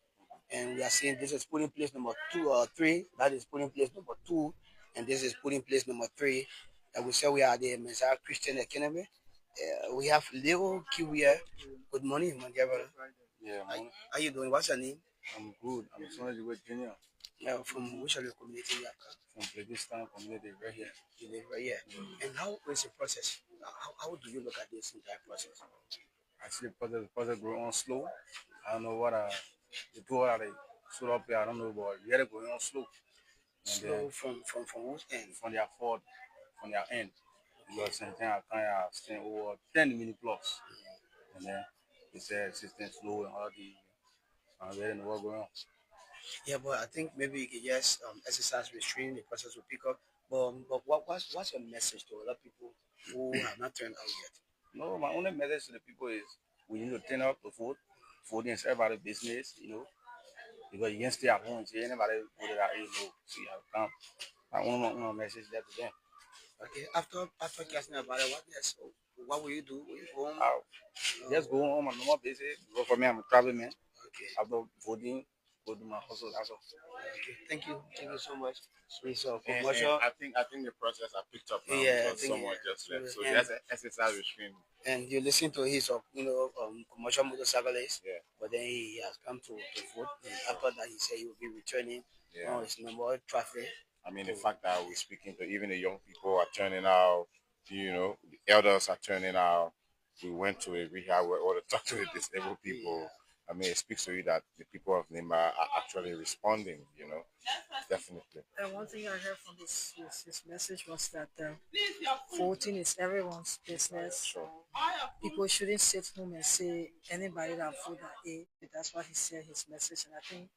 J: and we are saying this is putting place number two or three. That is putting place number two, and this is putting place number three. And we say we are the Messiah Christian Academy. We have little queue here. Good morning, my dear brother.
B: Yeah,
J: How you doing? What's your name?
B: I'm good. I'm sorry with Junior.
J: From which of your community you are?
B: From Precinct community right here.
J: You live right here. And how is the process? How do you look at this entire process?
B: I see the process growing on slow. I don't know what the two are they stood up here. I don't know, but we had it going on slow.
J: Slow from whose end?
B: From their fault, from their end. Because sometimes I can't stand over 10 minutes plus. And then they said system slow and all the they didn't know what going on.
J: Yeah, but I think maybe you can just exercise restraint, the process will pick up. But what's your message to other people who have not turned out yet?
B: No, my only message to the people is we need to turn up to vote. Voting is everybody's business, you know. Because you can't stay at home, see anybody voted out, you know, see how come. I want message that to them.
J: Okay, after casting about it, what will you do? Will you go home?
B: Just go home on normal basis. Because for me, I'm a traveling man. Okay. After voting, go to my hustle. That's all.
J: Okay. Thank you so much.
B: And I think the process I picked up now because someone just left. So that's an exercise restraint.
J: And you listen to his commercial motorcyclist. Yeah. But then he has come to vote. And after that, he said he will be returning. Yeah. It's no more traffic.
B: I mean, the fact that we're speaking to even the young people are turning out, you know, the elders are turning out. We went to a rehab where we talk to the disabled people. Yeah. I mean, it speaks to you that the people of Lima are actually responding, you know, definitely.
D: One thing I heard from his message was that voting is everyone's business. Sure. People shouldn't sit home and say anybody that voted that That's what he said, his message. And I think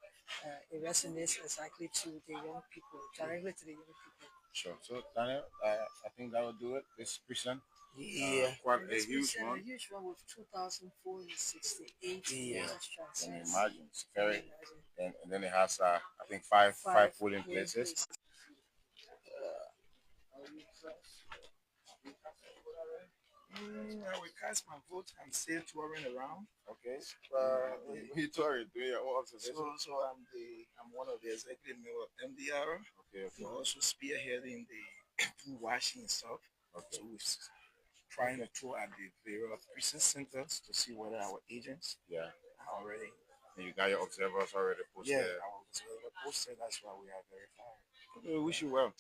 D: it resonates exactly to the young people, directly to the young people.
B: Sure. So, Daniel, I think that will do it. This Precinct.
J: Yeah.
B: Quite a huge one.
D: A huge one with 2,468.
B: Yeah. Can you imagine? It's very, and then it has, I think, five polling places.
P: I will cast my vote. I'm still touring around.
B: Okay. You touring? Doing your own observation?
P: So I'm one of the executive members of MDR.
B: Okay.
P: We're also spearheading the food washing stuff.
B: Okay.
P: So we're trying to tour at the various precinct centers to see whether our agents are already.
B: And you got your observers already posted?
P: Yeah, our observers posted. That's why we are verified.
B: Okay, we wish you well.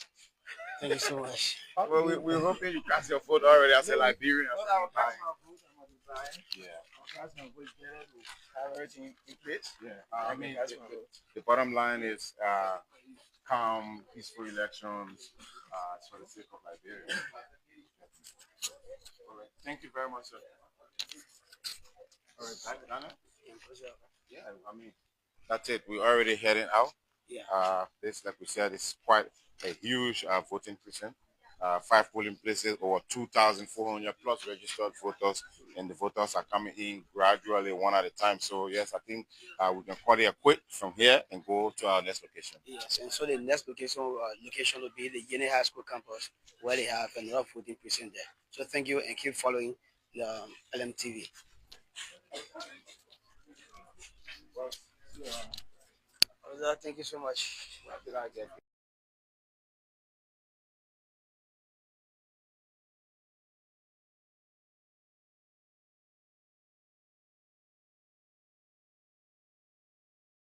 J: Thank you so much.
B: Well, we're hoping you cast your vote already as a Liberian.
P: I will cast my vote. I'm a design.
B: Yeah.
P: I'll cast my vote better to have everything in place.
B: Yeah. I mean, the bottom line is calm, peaceful elections for the sake of Liberia. All right. Thank you very much, sir. All right, Dana? Yeah, I mean, that's it. We're already heading out.
J: Yeah.
B: This, like we said, is quite a huge voting precinct. 5 polling places, over 2,400 plus registered voters, and the voters are coming in gradually one at a time. So yes, I think we can call it a quit from here and go to our next location.
J: Yes, and so the next location will be the Janjay High School campus, where they have another voting precinct there. So thank you, and keep following the LMTV. Thank you so much.